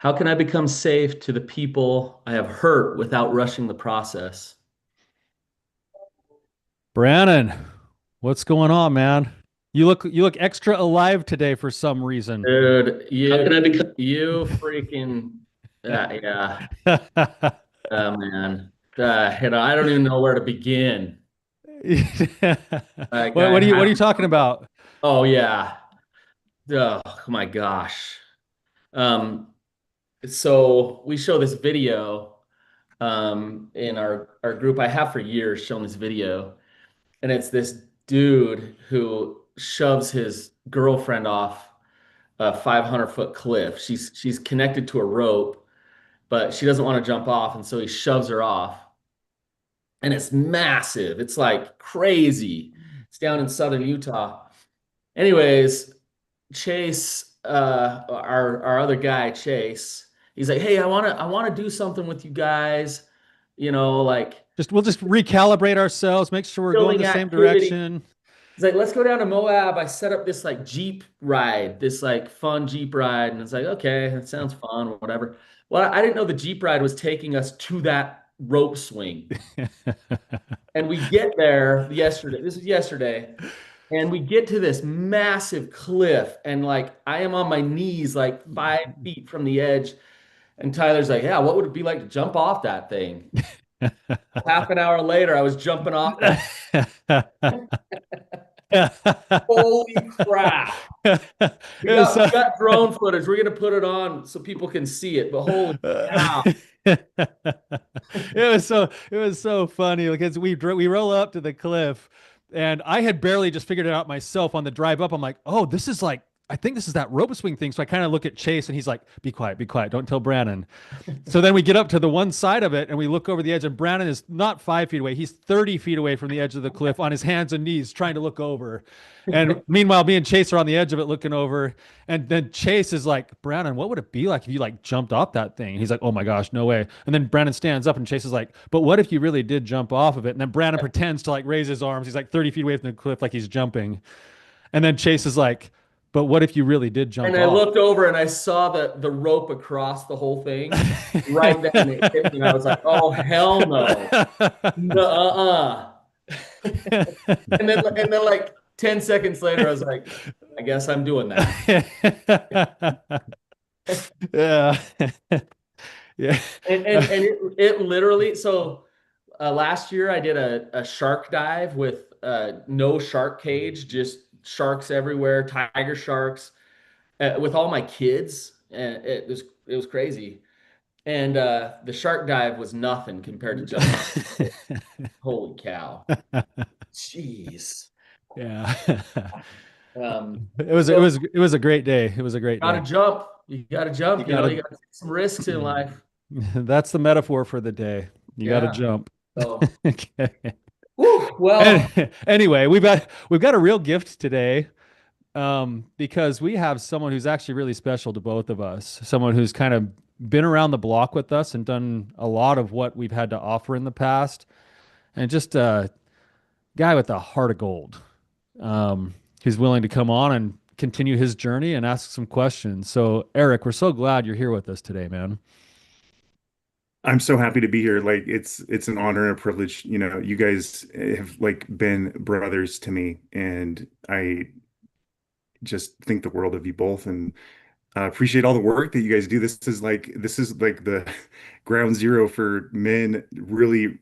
How can I become safe to the people I have hurt without rushing the process? Brannon, what's going on, man? You look extra alive today for some reason. Dude, you freaking yeah. Oh man. I don't even know where to begin. Like What I what are you what are have you talking about? oh yeah. Oh my gosh. Um so we show this video in our group. I have for years shown this video, and it's this dude who shoves his girlfriend off a 500-foot cliff. She's connected to a rope, but she doesn't want to jump off, and so he shoves her off. And it's massive. It's like crazy. It's down in southern Utah. Anyways, Chase, our other guy, Chase, he's like, "Hey, I wanna do something with you guys, like We'll just recalibrate ourselves, make sure we're going the building same activity." direction. He's like, let's go down to Moab. I set up this like Jeep ride, this like fun Jeep ride. And it's like, okay, that sounds fun, whatever. Well, I didn't know the Jeep ride was taking us to that rope swing. And we get there yesterday. This is yesterday. And we get to this massive cliff. And like, I am on my knees, like 5 feet from the edge. And Tyler's like, yeah, what would it be like to jump off that thing? Half an hour later, I was jumping off that. Holy crap. It We was got so we got drone footage. We're gonna put it on so people can see it. But holy cow! it was so funny because we roll up to the cliff, and I had barely just figured it out myself on the drive up. I'm like, oh, this is like, I think this is that rope swing thing. So I kind of look at Chase, and he's like, be quiet, don't tell Brannon. So then we get up to the one side of it, and we look over the edge, and Brannon is not 5 feet away. He's 30 feet away from the edge of the cliff on his hands and knees trying to look over. And meanwhile, me and Chase are on the edge of it looking over. And then Chase is like, Brannon, what would it be like if you like jumped off that thing? And he's like, oh my gosh, no way. And then Brannon stands up, and Chase is like, but what if you really did jump off of it? And then Brannon pretends to like raise his arms. He's like 30 feet away from the cliff, like he's jumping. And then Chase is like, but what if you really did And jump I off? looked over and I saw the rope across the whole thing, right then, and it hit me. And I was like, "Oh hell no, no, and then like 10 seconds later, I was like, "I guess I'm doing that." Yeah. Yeah. And it literally so last year I did a shark dive with no shark cage, just sharks everywhere, tiger sharks, with all my kids, and it was crazy. And the shark dive was nothing compared to jumping off. Holy cow! Jeez. Yeah. It was it So was it was a great day. It was a great gotta day. jump. You gotta You jump. gotta You gotta take some risks in life. that's the metaphor for the day. You gotta Yeah. jump. So, Okay. whew, well, Anyway, we've got a real gift today, because we have someone who's actually really special to both of us. Someone who's kind of been around the block with us and done a lot of what we've had to offer in the past, and just a guy with a heart of gold, who's willing to come on and continue his journey and ask some questions. So, Eric, we're so glad you're here with us today, man. I'm so happy to be here. Like it's an honor and a privilege. You guys have like been brothers to me, and I just think the world of you both, and appreciate all the work that you guys do. This is like the ground zero for men really,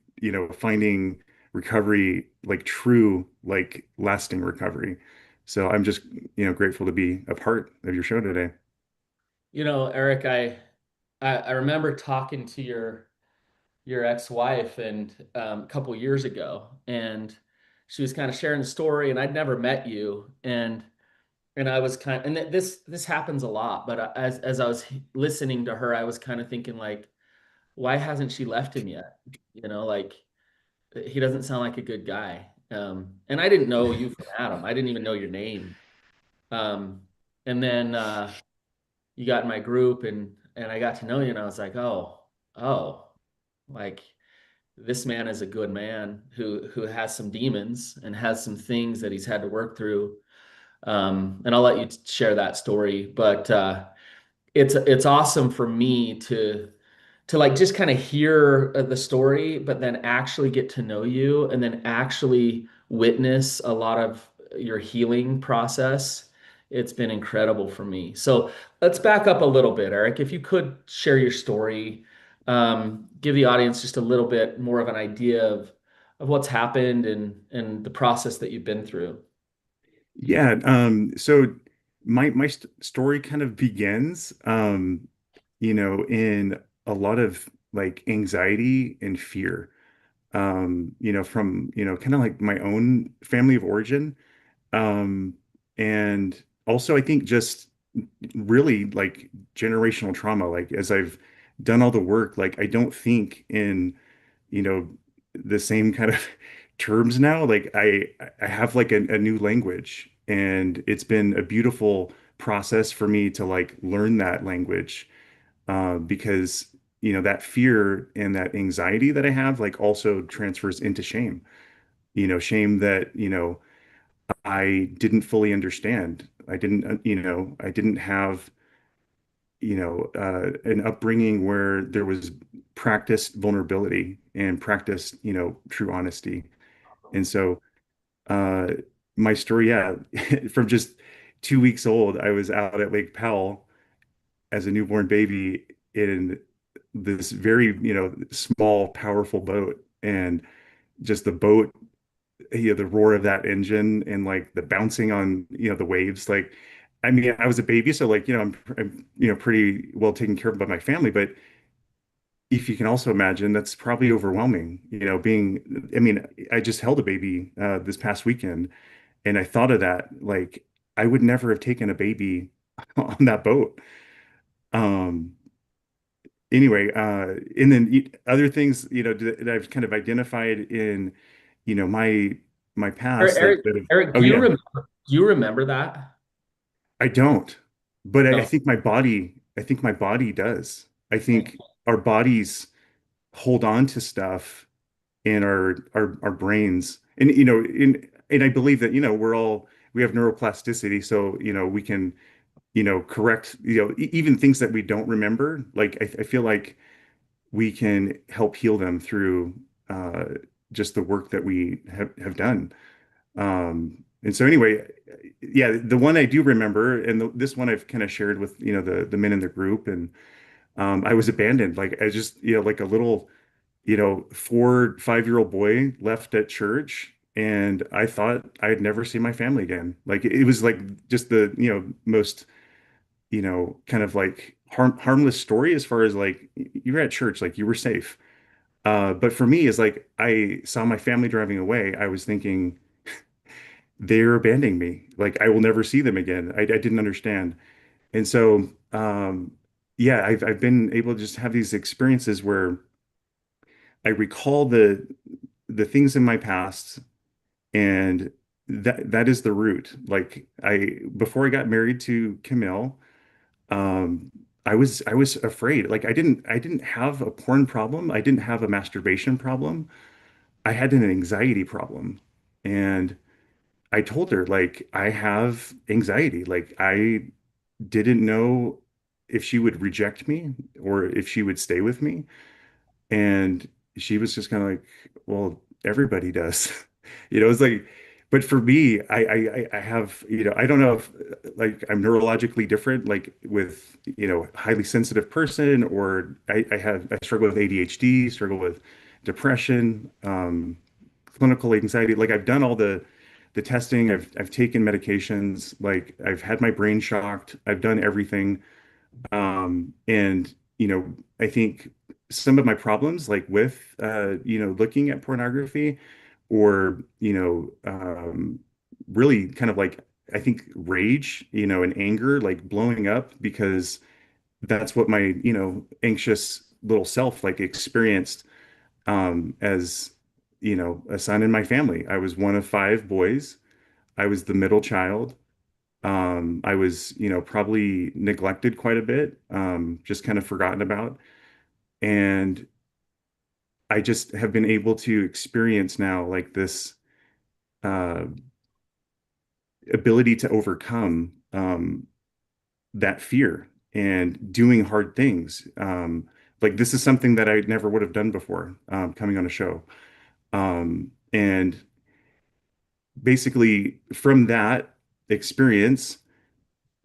finding recovery, like true, like lasting recovery. So I'm just, grateful to be a part of your show today. Eric, I remember talking to your ex-wife and a couple years ago, and she was kind of sharing the story, and I'd never met you, and I was and this happens a lot, but as I was listening to her, I was kind of thinking like, why hasn't she left him yet? Like he doesn't sound like a good guy. And I didn't know you from Adam. I didn't even know your name. Um, and then you got in my group, and I got to know you, and I was like, oh, like this man is a good man who has some demons and has some things that he's had to work through. And I'll let you share that story. But it's awesome for me to like just kind of hear the story, but then actually get to know you and then actually witness a lot of your healing process. It's been incredible for me. So let's back up a little bit, Eric. If you could share your story, give the audience just a little bit more of an idea of what's happened and the process that you've been through. Yeah, so my story kind of begins, in a lot of like anxiety and fear, from, kind of like my own family of origin. Um, and also I think just really like generational trauma. Like as I've done all the work, like I don't think in, you know, the same kind of terms now. Like I have like a new language, and it's been a beautiful process for me to like learn that language, because that fear and that anxiety that I have like also transfers into shame. Shame that I didn't fully understand. I didn't have an upbringing where there was practiced vulnerability and practiced true honesty. And so uh, my story, yeah, from just 2 weeks old, I was out at Lake Powell as a newborn baby in this very, small, powerful boat. And just the boat, the roar of that engine and like the bouncing on, the waves. Like, I mean, I was a baby, so like, I'm pretty well taken care of by my family. But if you can also imagine, that's probably overwhelming, I mean, I just held a baby this past weekend, and I thought of that, like, I would never have taken a baby on that boat. Um, anyway, and then other things, that I've kind of identified in, my past Eric, Eric, oh yeah, do you remember that? I don't, but I No. think I think my body does. I Okay. think our bodies hold on to stuff in our brains, and and I believe that we have neuroplasticity, so we can correct even things that we don't remember. Like I feel like we can help heal them through uh, just the work that we have done. And so anyway, yeah, the one I do remember, and this one I've kind of shared with the men in the group, and I was abandoned. Like I just like a little 4, 5-year-old boy left at church, and I thought I'd never see my family again. Like it was like just the most kind of like harmless story as far as like you were at church, like you were safe. But for me, is like I saw my family driving away, I was thinking they're abandoning me. Like I will never see them again. I didn't understand. And so, yeah, I've been able to just have these experiences where I recall the things in my past, and that is the root. Like before I got married to Camille, um, I was afraid. Like I didn't have a porn problem. I didn't have a masturbation problem. I had an anxiety problem. And I told her, like, I have anxiety. Like I didn't know if she would reject me or if she would stay with me. And she was just kind of like, well, everybody does. It's like, but for me, I have, I don't know if like I'm neurologically different, like with, highly sensitive person, or I struggle with ADHD, struggle with depression, clinical anxiety. Like I've done all the testing, I've taken medications, like I've had my brain shocked, I've done everything. And I think some of my problems, like with looking at pornography, or really kind of like I think rage, and anger, like blowing up because that's what my anxious little self like experienced, as a son in my family. I was one of 5 boys. I was the middle child. I was, probably neglected quite a bit, just kind of forgotten about. And I just have been able to experience now like this uh, ability to overcome that fear. and doing hard things. Like this is something that I never would have done before, coming on a show. And basically from that experience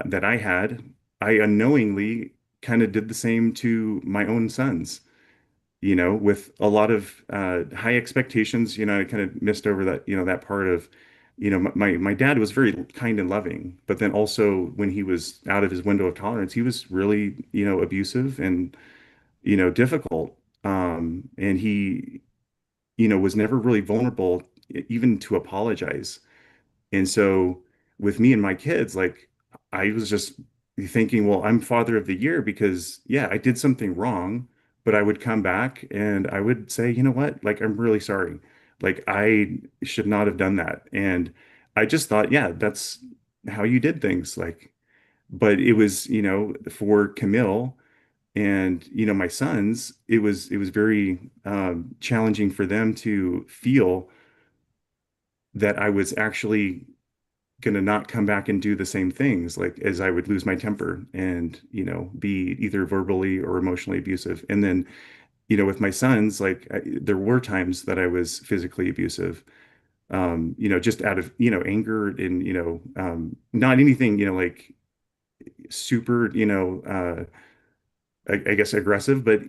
that I had, I unknowingly kind of did the same to my own sons, with a lot of high expectations. I kind of missed over that, that part of, my dad was very kind and loving, but then also when he was out of his window of tolerance, he was really, abusive and, difficult. And he, was never really vulnerable even to apologize. And so with me and my kids, like I was just thinking, well, I'm father of the year because yeah, I did something wrong, but I would come back and I would say, you know what? Like I'm really sorry. Like I should not have done that. And I just thought, yeah, that's how you did things. Like, but it was, for Camille and, my sons, it was very challenging for them to feel that I was actually going to not come back and do the same things, like as I would lose my temper and be either verbally or emotionally abusive. And then with my sons, like there were times that I was physically abusive, just out of anger and not anything like super I guess aggressive, but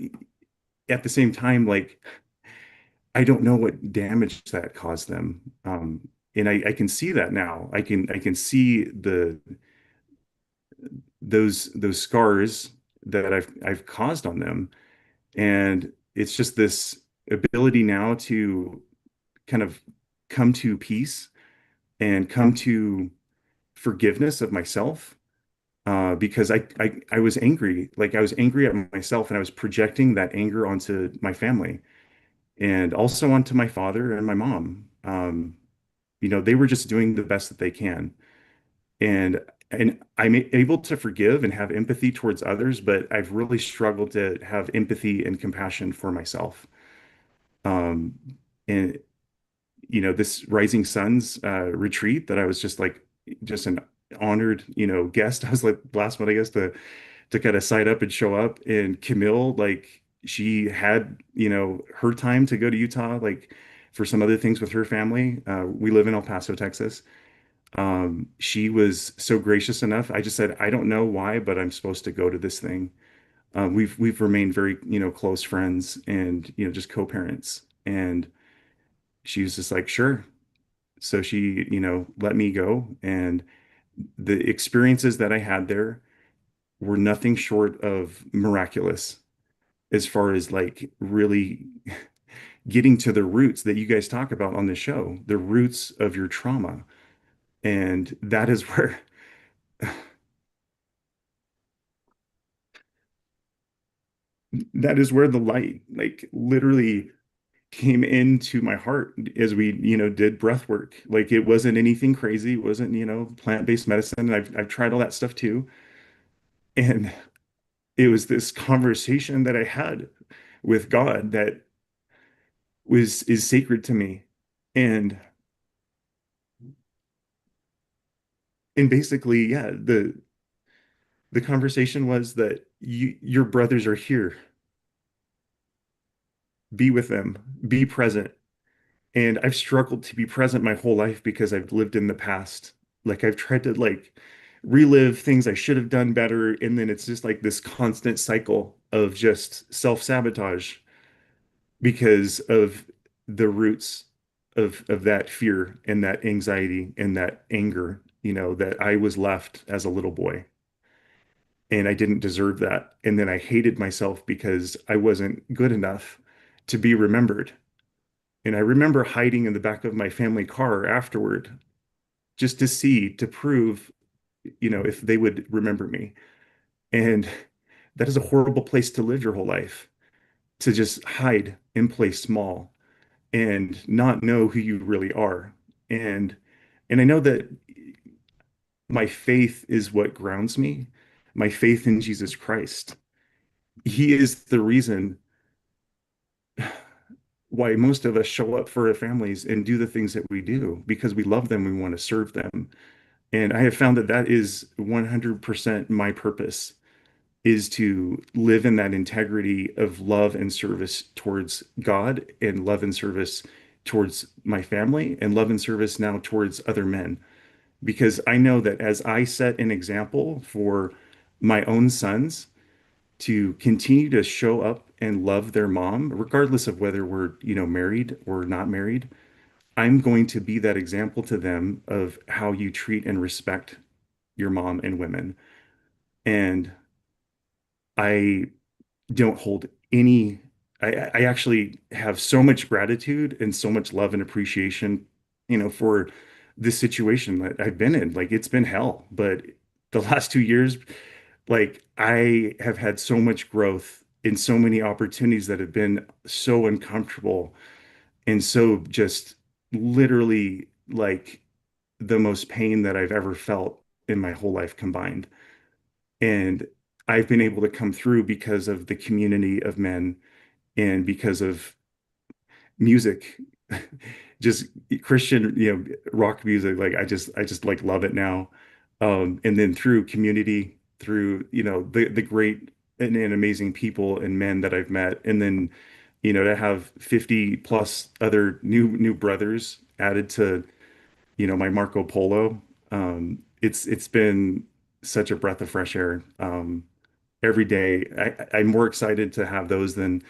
at the same time, like I don't know what damage that caused them. And I can see that now. I can see those scars that I've caused on them. And it's just this ability now to kind of come to peace and come to forgiveness of myself. Because I was angry, like I was angry at myself, and I was projecting that anger onto my family and also onto my father and my mom. They were just doing the best that they can. And I'm able to forgive and have empathy towards others, but I've really struggled to have empathy and compassion for myself. Um, and this Rising Suns retreat that I was just an honored, guest. I was like the last one, I guess, to kind of side up and show up. And Camille, like she had, her time to go to Utah, like for some other things with her family. We live in El Paso, Texas. She was so gracious enough. I just said, I don't know why, but I'm supposed to go to this thing. We've remained very, close friends and, just co-parents. And she was just like, sure. So she, let me go. And the experiences that I had there were nothing short of miraculous as far as like really getting to the roots that you guys talk about on the show, the roots of your trauma. And that is where that is where the light like literally came into my heart as we did breath work. Like it wasn't anything crazy, it wasn't plant-based medicine. I've tried all that stuff too, and it was this conversation that I had with God that was is sacred to me. And and basically, yeah, the conversation was that your brothers are here, be with them, be present. And I've struggled to be present my whole life because I've lived in the past. Like I've tried to like relive things I should have done better. And then it's just like this constant cycle of just self-sabotage because of the roots of that fear and that anxiety and that anger, that I was left as a little boy. And I didn't deserve that. And then I hated myself because I wasn't good enough to be remembered. And I remember hiding in the back of my family car afterward just to see, to prove, if they would remember me. And that is a horrible place to live your whole life, to just hide and play small and not know who you really are. And and I know that my faith is what grounds me, my faith in Jesus Christ. He is the reason why most of us show up for our families and do the things that we do because we love them, we want to serve them. And I have found that that is 100% my purpose. is to live in that integrity of love and service towards God and love and service towards my family and love and service now towards other men. Because I know that as I set an example for my own sons to continue to show up and love their mom, regardless of whether we're, married or not married, I'm going to be that example to them of how you treat and respect your mom and women. And I don't hold any, I actually have so much gratitude and so much love and appreciation, for this situation that I've been in. Like it's been hell, but the last 2 years, like I have had so much growth in so many opportunities that have been so uncomfortable and so just literally like the most pain that I've ever felt in my whole life combined. And I've been able to come through because of the community of men and because of music, just Christian, rock music. Like I just like love it now. And then through community, through, the great and amazing people and men that I've met. And then, to have 50 plus other new brothers added to, my Marco Polo. It's been such a breath of fresh air. Every day, I'm more excited to have those than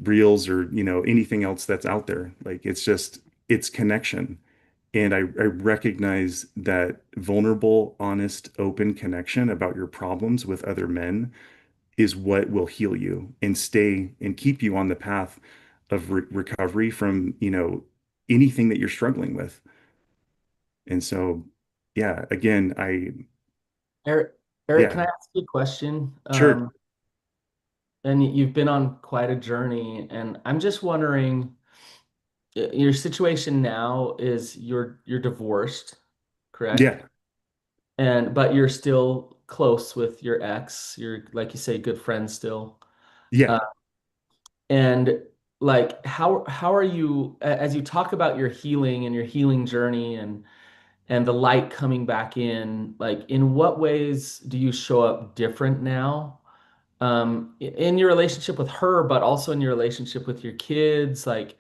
reels or anything else that's out there. Like it's connection. And I recognize that vulnerable, honest, open connection about your problems with other men is what will heal you and stay and keep you on the path of recovery from, anything that you're struggling with. And so, yeah, again, Eric, Eric, can I yeah, ask you a question? sure. And you've been on quite a journey, and I'm just wondering, your situation now is you're divorced, correct? Yeah, And but you're still close with your ex. You're like you say, good friends still. yeah. Uh, and like how are you as you talk about your healing and your healing journey and the light coming back in, like in what ways do you show up different now? In your relationship with her, but also in your relationship with your kids, like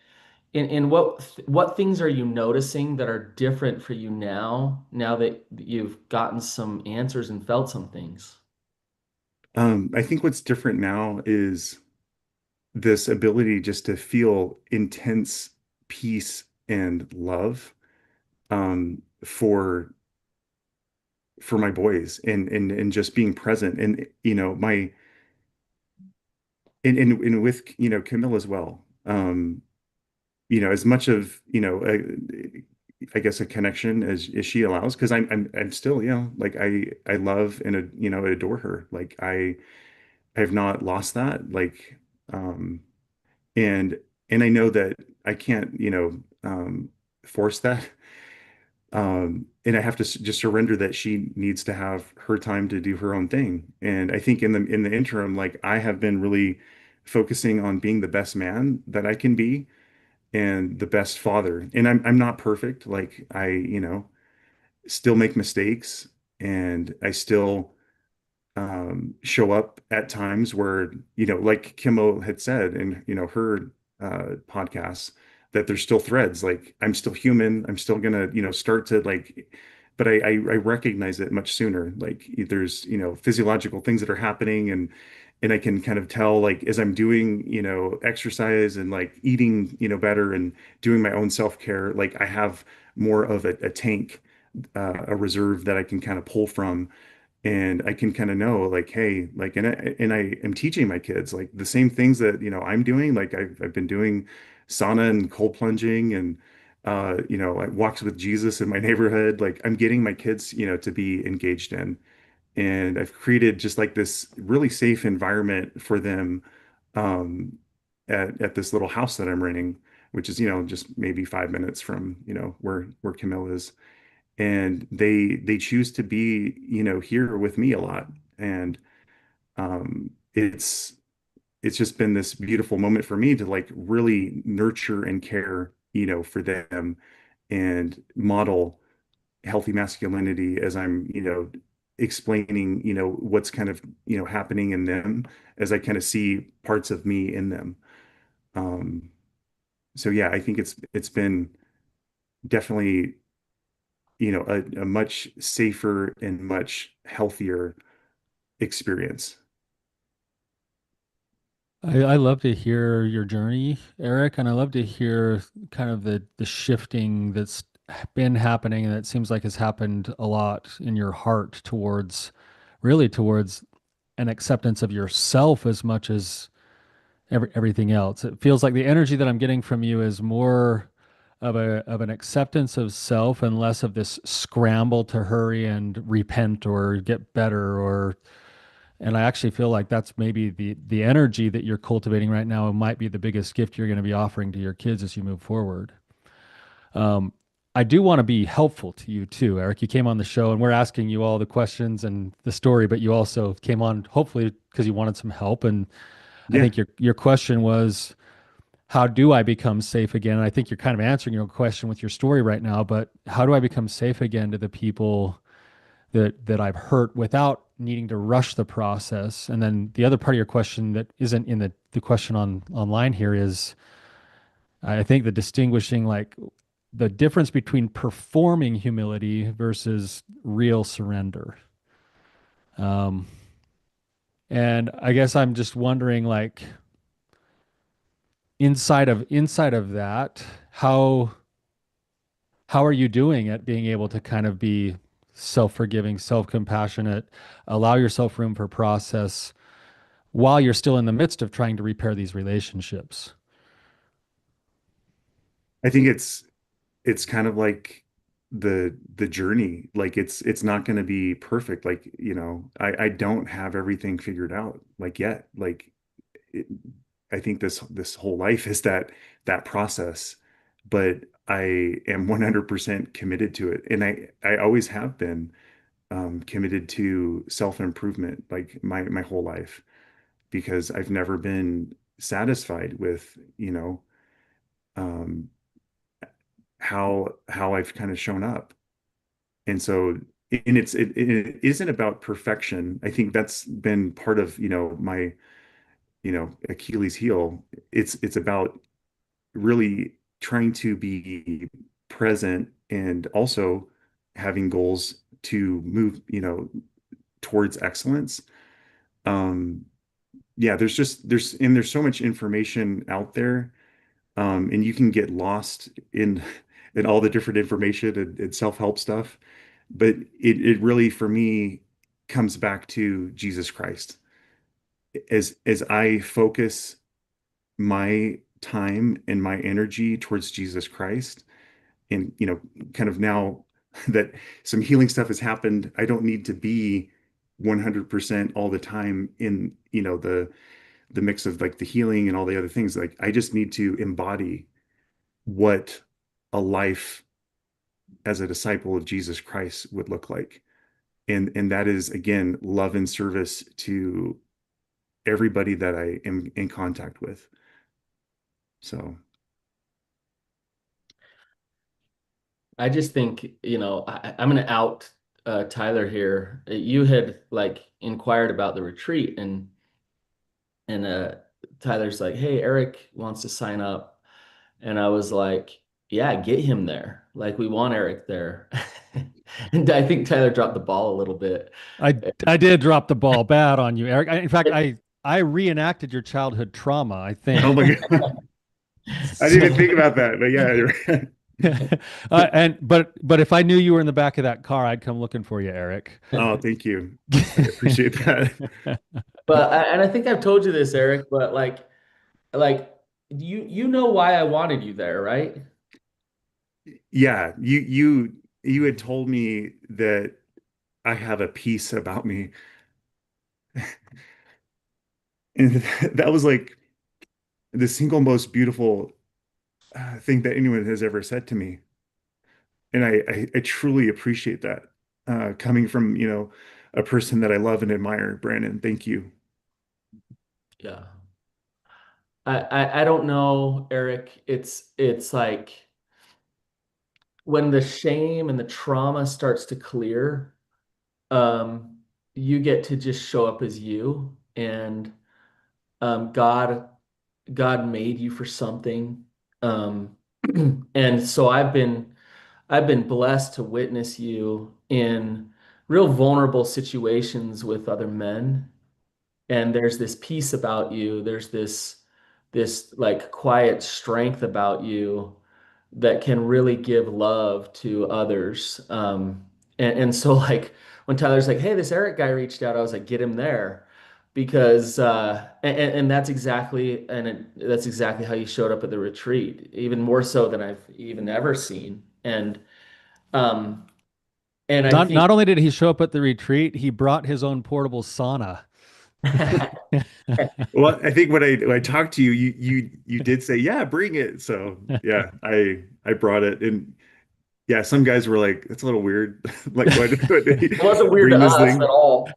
in what things are you noticing that are different for you now that you've gotten some answers and felt some things? I think what's different now is this ability just to feel intense peace and love for my boys and just being present and my and with Camille as well. As much of I guess a connection as she allows because I'm still like I love and adore her. Like I have not lost that. Like um and I know that I can't force that. And I have to just surrender that she needs to have her time to do her own thing. And I think in the interim, like I have been really focusing on being the best man that I can be and the best father. And I'm not perfect. Like I, still make mistakes and I still show up at times where, like Kimmel had said in, her podcasts, that there's still threads. Like I'm still human. I'm still gonna, start to like, but I recognize it much sooner. Like there's, physiological things that are happening and I can kind of tell like as I'm doing, exercise and like eating, better and doing my own self-care, like I have more of a tank, a reserve that I can kind of pull from and I can kind of know like, hey, like, and I am teaching my kids like the same things that I'm doing. Like I've been doing sauna and cold plunging and I walks with Jesus in my neighborhood. Like I'm getting my kids to be engaged in, and I've created just like this really safe environment for them um, at this little house that I'm renting, which is just maybe 5 minutes from where Camille is and they choose to be here with me a lot and it's just been this beautiful moment for me to like really nurture and care for them and model healthy masculinity as I'm explaining, what's kind of, happening in them as I kind of see parts of me in them. Um, so yeah, I think it's been definitely, a much safer and much healthier experience. I love to hear your journey, Eric, and I love to hear kind of the shifting that's been happening and it seems like has happened a lot in your heart towards really towards an acceptance of yourself as much as everything else. It feels like the energy that I'm getting from you is more of an acceptance of self and less of this scramble to hurry and repent or get better or and I actually feel like that's maybe the energy that you're cultivating right now might be the biggest gift you're going to be offering to your kids as you move forward. Um, I do want to be helpful to you too, Eric. You came on the show and we're asking you all the questions and the story, but you also came on hopefully because you wanted some help. And I Yeah, think your question was, how do I become safe again? And I think you're kind of answering your question with your story right now, but how do I become safe again to the people that I've hurt without needing to rush the process? And then the other part of your question that isn't in the question on online here is I think the distinguishing like the difference between performing humility versus real surrender. Um, and I guess I'm just wondering like inside of that, how are you doing at being able to kind of be self-forgiving, self-compassionate, allow yourself room for process while you're still in the midst of trying to repair these relationships? I think it's kind of like the journey. Like it's not going to be perfect. Like, I don't have everything figured out like yet. Like it, I think this whole life is that process, but I am 100% committed to it. And I always have been committed to self-improvement like my whole life because I've never been satisfied with, um, how I've kind of shown up. And so, and it isn't about perfection. I think that's been part of, my, Achilles heel. It's about really trying to be present and also having goals to move, towards excellence. Um, yeah, there's so much information out there, and you can get lost in all the different information and self-help stuff. But it really, for me, comes back to Jesus Christ. As I focus my time and my energy towards Jesus Christ, and kind of now that some healing stuff has happened, I don't need to be 100% all the time in, the mix of like the healing and all the other things. Like I just need to embody what a life as a disciple of Jesus Christ would look like. And that is again love and service to everybody that I am in contact with. So I just think, I'm going to out Tyler here. You had like inquired about the retreat and Tyler's like, "Hey, Eric wants to sign up." And I was like, "Yeah, get him there. Like we want Eric there." And I think Tyler dropped the ball a little bit. I did drop the ball bad on you, Eric. In fact, I reenacted your childhood trauma, I oh think. my God, I didn't even think about that. But yeah, you're right. And but if I knew you were in the back of that car, I'd come looking for you, Eric. Oh, thank you. I appreciate that. And I think I've told you this, Eric, but like you know why I wanted you there, right? Yeah, you had told me that I have a piece about me, and that was like the single most beautiful thing that anyone has ever said to me. And I truly appreciate that coming from, a person that I love and admire, Brannon. Thank you. Yeah. I don't know, Eric. It's like when the shame and the trauma starts to clear, um, you get to just show up as you, and God made you for something. Um, and so I've been blessed to witness you in real vulnerable situations with other men. And there's this peace about you. There's this like quiet strength about you that can really give love to others. And so like when Tyler's like, "Hey, this Eric guy reached out," I was like, "Get him there," because and that's exactly how you showed up at the retreat, even more so than I've even ever seen. Um, and I think Not only did he show up at the retreat, he brought his own portable sauna. Well, I think when I talked to you, you did say, yeah, bring it. So yeah, I brought it. And yeah, some guys were like, that's a little weird. Like, why did he it wasn't weird to bring this us at thing? all.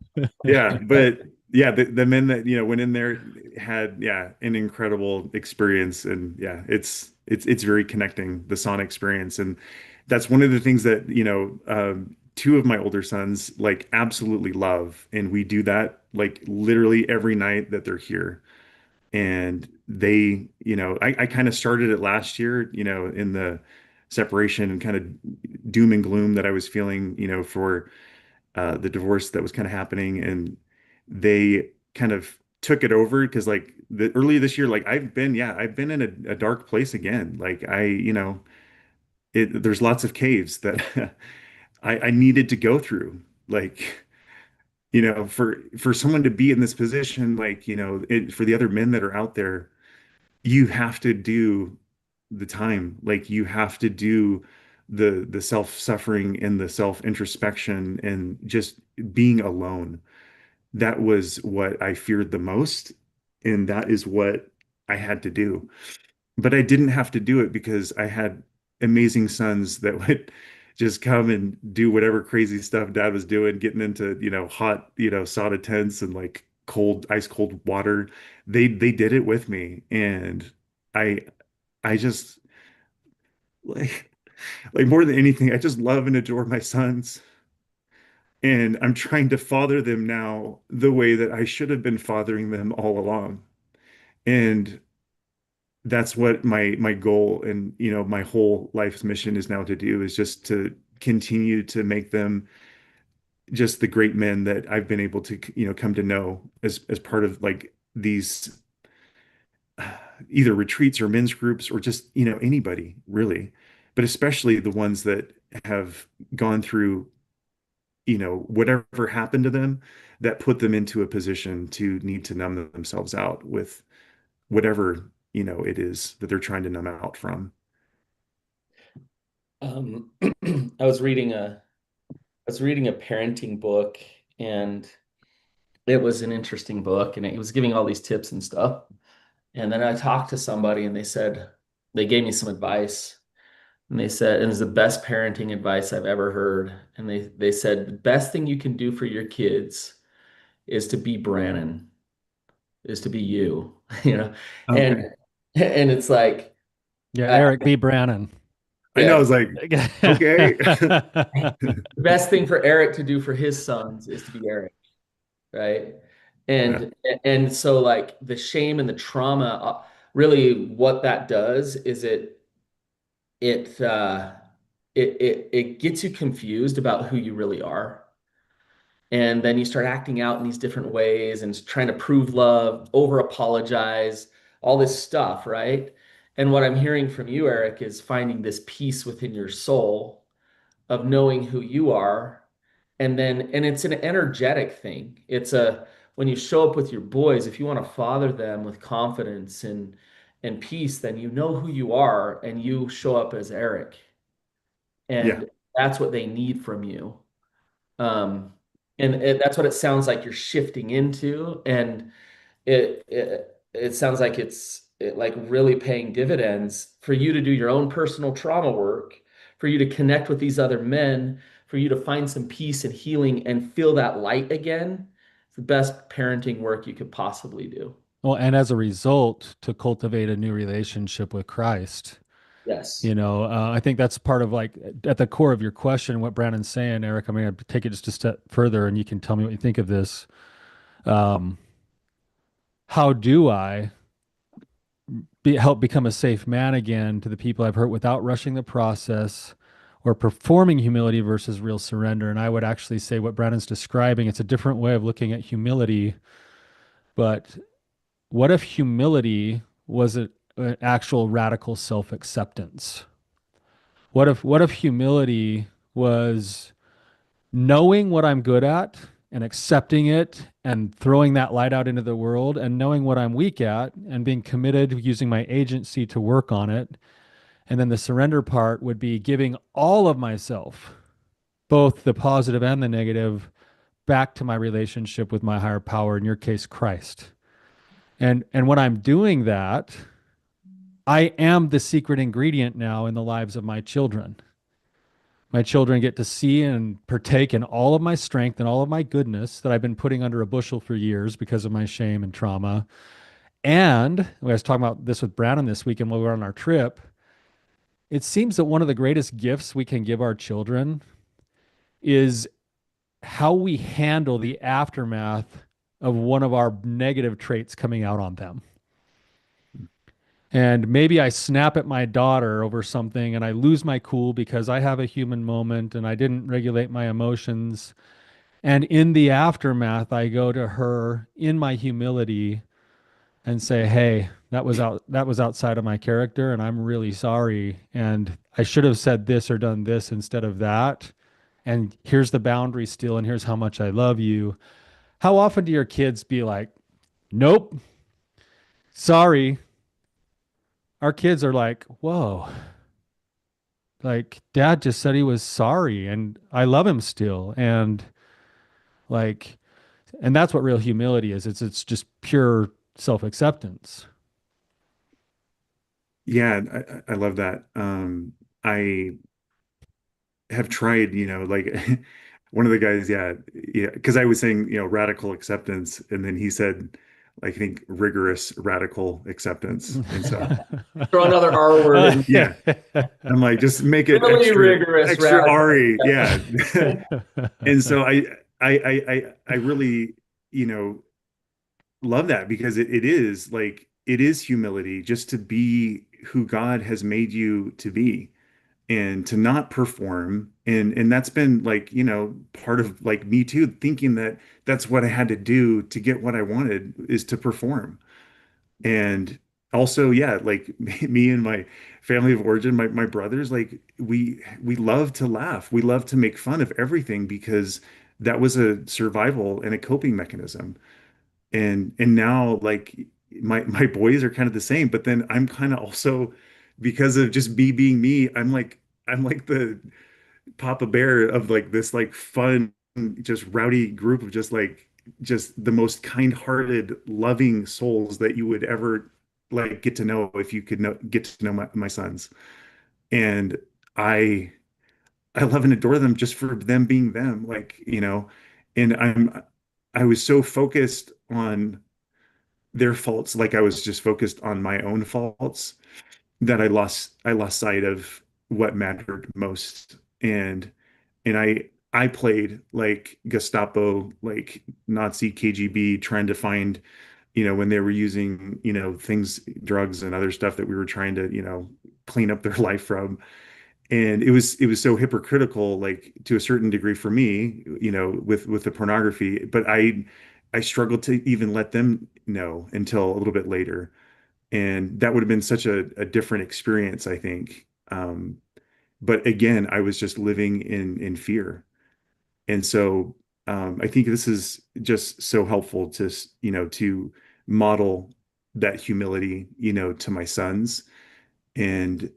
Yeah, but yeah, the men that went in there had an incredible experience, and yeah, it's very connecting, the sauna experience, and that's one of the things that two of my older sons like absolutely love, and we do that like literally every night that they're here, and they I kind of started it last year, in the separation and kind of doom and gloom that I was feeling, for the divorce that was kind of happening, and they kind of took it over because like the earlier this year, like I've been in a dark place again. Like there's lots of caves that I needed to go through. Like, for someone to be in this position, like, for the other men that are out there, you have to do the time. Like you have to do the self-suffering and the self-introspection and just being alone. That was what I feared the most, and that is what I had to do. But I didn't have to do it because I had amazing sons that would just come and do whatever crazy stuff dad was doing, getting into, hot, sauna tents and like ice cold water. They did it with me. And I I just like more than anything, I just love and adore my sons. And I'm trying to father them now the way that I should have been fathering them all along. And that's what my goal and my whole life's mission is now to do, is just to continue to make them just the great men that I've been able to come to know as part of like these either retreats or men's groups or just anybody really, but especially the ones that have gone through whatever happened to them that put them into a position to need to numb themselves out with whatever it is that they're trying to numb out from. Um, I was reading a parenting book, and it was an interesting book, and it was giving all these tips and stuff. And then I talked to somebody, and they gave me some advice, and they said, and it's the best parenting advice I've ever heard. And they said the best thing you can do for your kids is to be Brannon, is to be you, you know, and Okay. and it's like, Yeah, I, Eric B. Brannon. I know. I yeah, was like, okay. the best thing for Eric to do for his sons is to be Eric, right? Yeah. And so like the shame and the trauma, really what that does is it uh it gets you confused about who you really are. And then you start acting out in these different ways and trying to prove love, over apologize, all this stuff, right? And what I'm hearing from you, Eric, is finding this peace within your soul of knowing who you are. And it's an energetic thing. It's a, when you show up with your boys, if you want to father them with confidence and peace, then you know who you are and you show up as Eric. Yeah. And that's what they need from you. Um, and that's what it sounds like you're shifting into. And it sounds like like really paying dividends for you to do your own personal trauma work, for you to connect with these other men, for you to find some peace and healing and feel that light again. It's the best parenting work you could possibly do. Well, and as a result, to cultivate a new relationship with Christ. Yes. I think that's part of like at the core of your question, what Brannon's saying, Eric. I'm going to take it just a step further and you can tell me what you think of this. Um, how do I help become a safe man again to the people I've hurt without rushing the process or performing humility versus real surrender? And I would actually say what Brannon's describing, it's a different way of looking at humility. But what if humility was an actual radical self-acceptance? What if humility was knowing what I'm good at and accepting it and throwing that light out into the world and knowing what I'm weak at and being committed using my agency to work on it. And then the surrender part would be giving all of myself, both the positive and the negative, back to my relationship with my higher power, in your case, Christ. And when I'm doing that, I am the secret ingredient now in the lives of my children. My children get to see and partake in all of my strength and all of my goodness that I've been putting under a bushel for years because of my shame and trauma. And I was talking about this with Brannon this weekend while we were on our trip. It seems that one of the greatest gifts we can give our children is how we handle the aftermath of one of our negative traits coming out on them. And maybe I snap at my daughter over something and I lose my cool because I have a human moment and I didn't regulate my emotions. And in the aftermath, I go to her in my humility and say, "Hey, that was outside of my character and I'm really sorry and I should have said this or done this instead of that. And here's the boundary still and here's how much I love you." How often do your kids be like, "Nope, sorry." Our kids are like, "Whoa, like dad just said he was sorry and I love him still." And like and that's what real humility is. It's just pure self-acceptance. Yeah, I love that. I have tried, like one of the guys, yeah, because I was saying, radical acceptance, and then he said, I think rigorous radical acceptance. And so, Throw another R word in. yeah, I'm like, just make it Really rigorous, extra radical. RE. Yeah. And so I really, you know, love that because it is like, it is humility just to be who God has made you to be and to not perform. And that's been like, part of like me too, thinking that that's what I had to do to get what I wanted is to perform. And also, yeah, like me and my family of origin, my brothers, like we love to laugh. We love to make fun of everything because that was a survival and a coping mechanism. And now like my boys are kind of the same, but then I'm kind of also because of just me being me, I'm like the Papa Bear of like this like fun, just rowdy group of just the most kind-hearted, loving souls that you would ever like get to know if you could get to know my sons. And I I love and adore them just for them being them, and I was so focused on their faults, like I was just focused on my own faults that I lost sight of what mattered most. And I played like Gestapo, like Nazi KGB, trying to find, when they were using, things, drugs and other stuff that we were trying to, clean up their life from. And it was so hypocritical, like to a certain degree for me, with the pornography. But I struggled to even let them know until a little bit later. And that would have been such a different experience, I think. But again, I was just living in fear. And so I think this is just so helpful to model that humility, to my sons and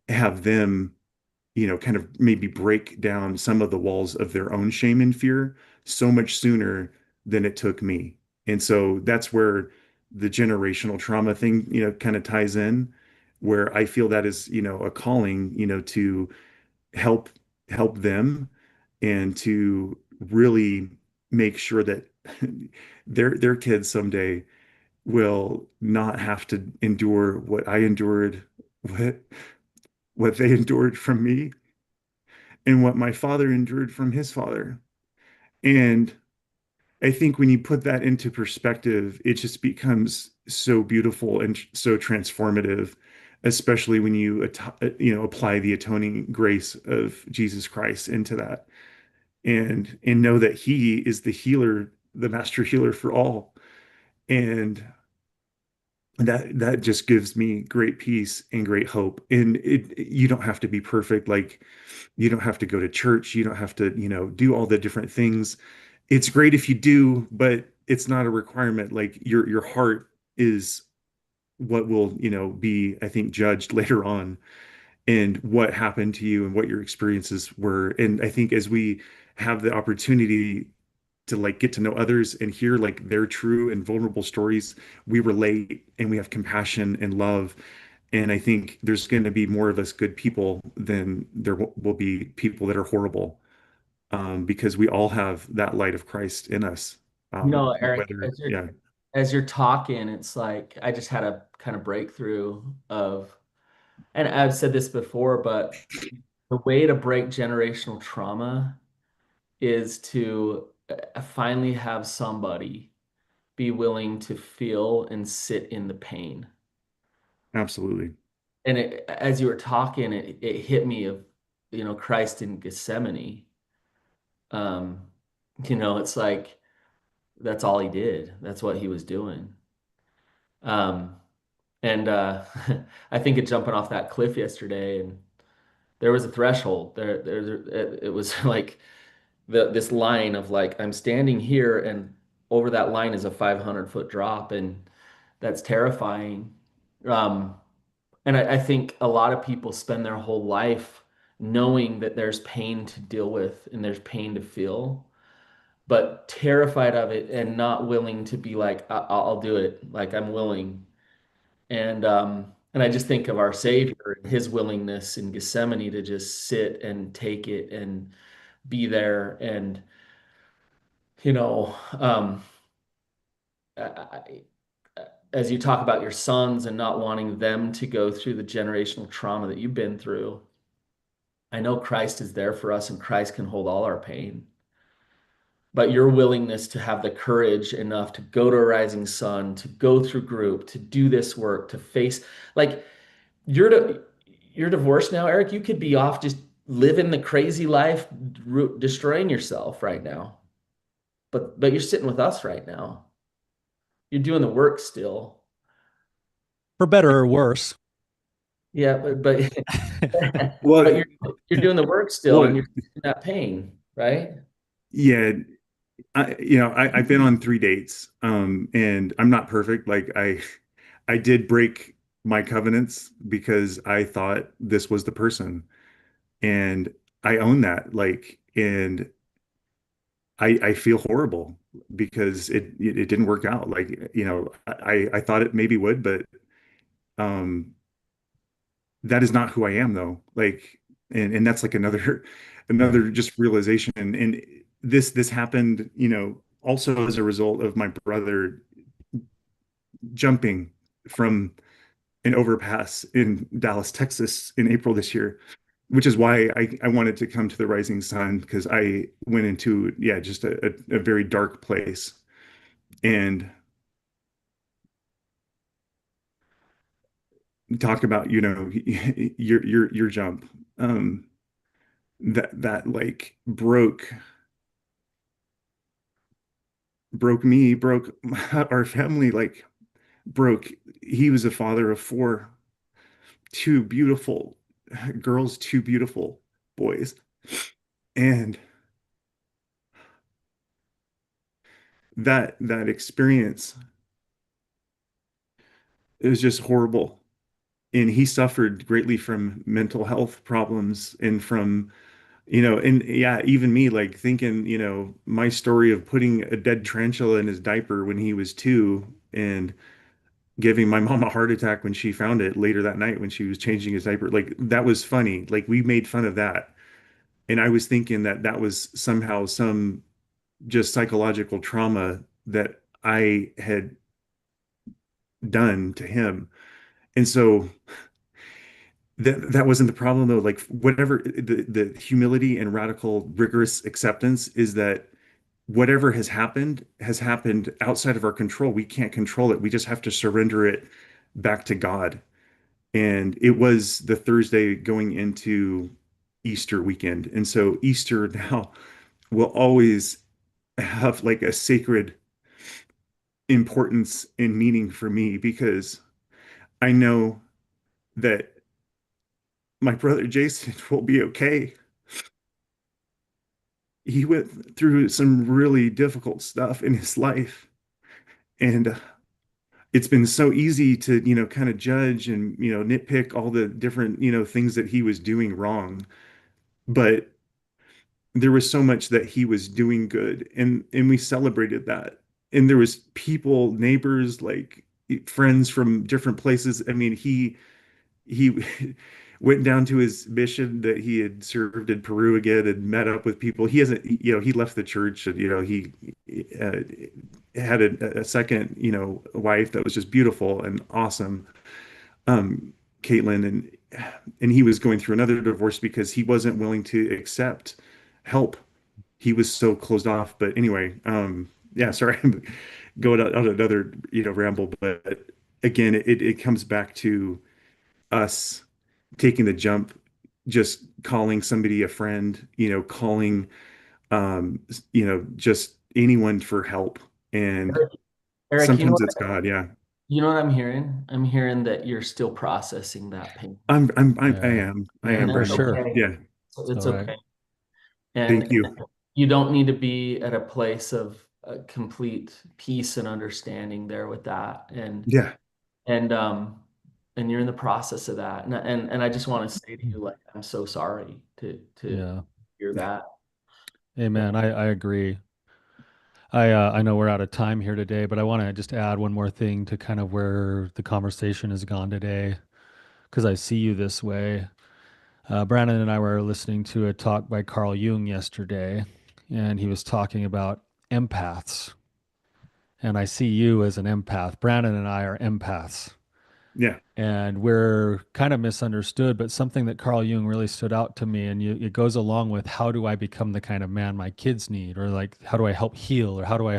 have them, kind of maybe break down some of the walls of their own shame and fear so much sooner than it took me. And so that's where the generational trauma thing, kind of ties in, where I feel that is, a calling, to help help them and to really make sure that their kids someday will not have to endure what I endured what what they endured from me and what my father endured from his father. And I think when you put that into perspective, it just becomes so beautiful and so transformative, especially when you apply the atoning grace of Jesus Christ into that, and know that He is the healer, the master healer for all. And that just gives me great peace and great hope. And you don't have to be perfect. Like, you don't have to go to church. You don't have to, do all the different things. It's great if you do, but it's not a requirement. Like, your heart is what will, be, I think, judged later on, and what happened to you and what your experiences were. And I think as we have the opportunity to like get to know others and hear like their true and vulnerable stories, we relate and we have compassion and love. And I think there's going to be more of us good people than there will be people that are horrible, because we all have that light of Christ in us. Eric, Whether, yeah, as you're talking, it's like I just had a kind of breakthrough of, and I've said this before, but the way to break generational trauma is to finally have somebody be willing to feel and sit in the pain. absolutely. And as you were talking, it hit me of, Christ in Gethsemane. Um, it's like that's all he did. That's what he was doing. Um, and I think of jumping off that cliff yesterday, and there was a threshold. It was like this line of like I'm standing here, and over that line is a 500-foot drop, and that's terrifying. Um, and I think a lot of people spend their whole life knowing that there's pain to deal with and there's pain to feel, but terrified of it and not willing to be like, I'll do it. Like I'm willing. And I just think of our Savior and his willingness in Gethsemane to just sit and take it and be there. And, you know, um, I, as you talk about your sons and not wanting them to go through the generational trauma that you've been through, I know Christ is there for us and Christ can hold all our pain. But your willingness to have the courage enough to go to a rising sun, to go through group, to do this work, to face, like you're you're divorced now, Eric. You could be off just living the crazy life, destroying yourself right now. But you're sitting with us right now. You're doing the work still. For better or worse. Yeah, but but Well, you're doing the work still, well, and you're in that pain, right? yeah. I've been on 3 dates, and I'm not perfect. Like, I did break my covenants because I thought this was the person, and I own that. Like, and I feel horrible because it didn't work out. Like, I thought it maybe would, but um, that is not who I am, though. Like, and that's like another just realization. And this happened, also as a result of my brother jumping from an overpass in Dallas, Texas in April this year, which is why I wanted to come to the Rising Sun, because I went into, yeah, just a very dark place. And talk about, your jump. That like broke me, broke our family, like broke. He was a father of four, two beautiful girls, two beautiful boys. And that experience, it was just horrible. And he suffered greatly from mental health problems and from, and yeah, even me, like thinking, my story of putting a dead tarantula in his diaper when he was 2, and giving my mom a heart attack when she found it later that night when she was changing his diaper. Like, that was funny. Like, we made fun of that. And I was thinking that that was somehow some just psychological trauma that I had done to him. And so that wasn't the problem though. Like whatever the humility and radical rigorous acceptance is that whatever has happened outside of our control. We can't control it. We just have to surrender it back to God. And it was the Thursday going into Easter weekend. And so Easter now will always have like a sacred importance and meaning for me because I know that my brother Jason will be okay. He went through some really difficult stuff in his life, and it's been so easy to, kind of judge and, nitpick all the different, things that he was doing wrong. But there was so much that he was doing good, and we celebrated that. And there was people, neighbors, like friends from different places. I mean, he went down to his mission that he had served in Peru again and met up with people. He hasn't, he left the church and, he uh, had a second, wife that was just beautiful and awesome, Caitlin, and he was going through another divorce because he wasn't willing to accept help. He was so closed off. But anyway, yeah, sorry, I'm going on another, ramble, but again, it comes back to us taking the jump, just calling somebody a friend, calling, just anyone for help. And Erick, sometimes it's God. Yeah. you know what I'm hearing? I'm hearing that you're still processing that pain, Yeah. I Yeah, and am, for that's Brannon. sure. okay. Yeah. So It's all it's right. okay. And Thank you. you don't need to be at a place of complete peace and understanding there with that. Yeah. And and you're in the process of that. And I just want to say to you, like, I'm so sorry to Yeah. hear Yeah. that. Amen. I agree. I know we're out of time here today, but I want to just add one more thing to kind of where the conversation has gone today, because I see you this way. Brannon and I were listening to a talk by Carl Jung yesterday, and he was talking about empaths. And I see you as an empath. Brannon and I are empaths. Yeah. And we're kind of misunderstood, but something that Carl Jung really stood out to me, and it goes along with how do I become the kind of man my kids need, or like how do I help heal, or how do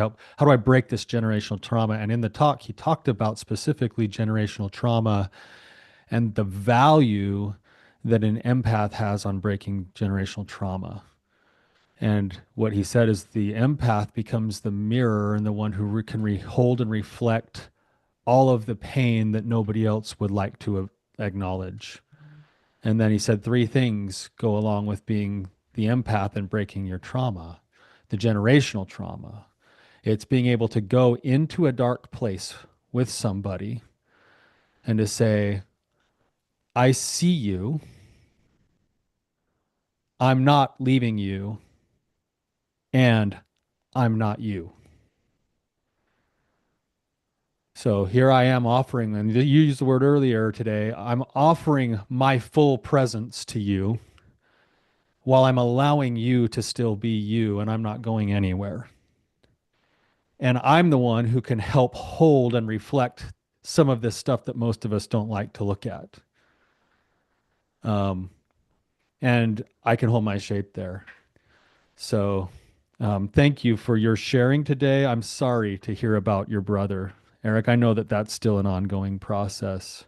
I break this generational trauma? And in the talk, he talked about specifically generational trauma and the value that an empath has on breaking generational trauma. And what he said is the empath becomes the mirror and the one who can hold and reflect all of the pain that nobody else would like to acknowledge. And then he said three things go along with being the empath and breaking your trauma, the generational trauma. It's being able to go into a dark place with somebody and to say, I see you. I'm not leaving you. And I'm not you. So here I am offering, and you used the word earlier today, I'm offering my full presence to you while I'm allowing you to still be you, and I'm not going anywhere. And I'm the one who can help hold and reflect some of this stuff that most of us don't like to look at. Um, and I can hold my shape there. So thank you for your sharing today. I'm sorry to hear about your brother, Erick. I know that that's still an ongoing process.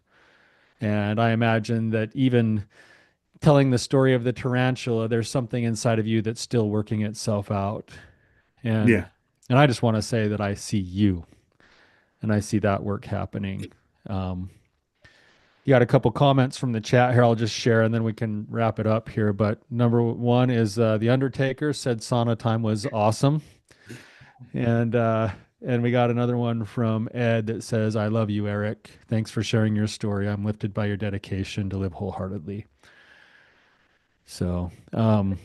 And I imagine that even telling the story of the tarantula, there's something inside of you that's still working itself out. And Yeah. and I just want to say that I see you and I see that work happening. Um, you got a couple comments from the chat here. I'll just share and then we can wrap it up here. But number one is the Undertaker said sauna time was awesome. And and we got another one from Ed that says, I love you, Erick. Thanks for sharing your story. I'm lifted by your dedication to live wholeheartedly. So, man,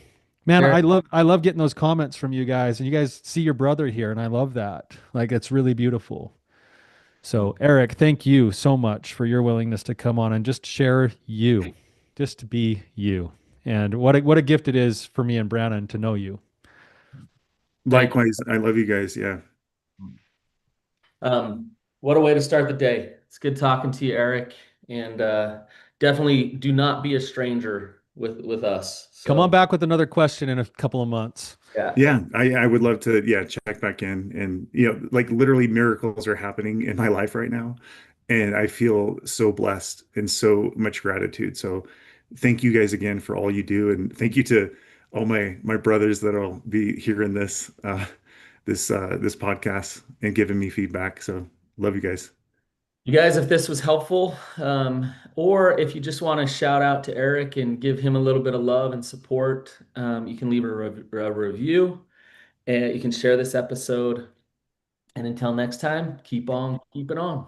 Erick, I love getting those comments from you guys, and you guys see your brother here, and I love that. Like it's really beautiful. So, Erick, thank you so much for your willingness to come on and just share you, just to be you. And what a gift it is for me and Brannon to know you. thank you. Likewise, I love you guys. Yeah. What a way to start the day. It's good talking to you, Erick. And definitely do not be a stranger with us. Come on So back with another question in a couple of months. yeah. Yeah, I would love to, yeah, check back in. And, like literally miracles are happening in my life right now. And I feel so blessed and so much gratitude. So thank you guys again for all you do. And thank you to all my brothers that'll be hearing this podcast and giving me feedback. So love you guys. You guys, if this was helpful, or if you just want to shout out to Eric and give him a little bit of love and support, you can leave a review and you can share this episode. And until next time, keep on keeping on.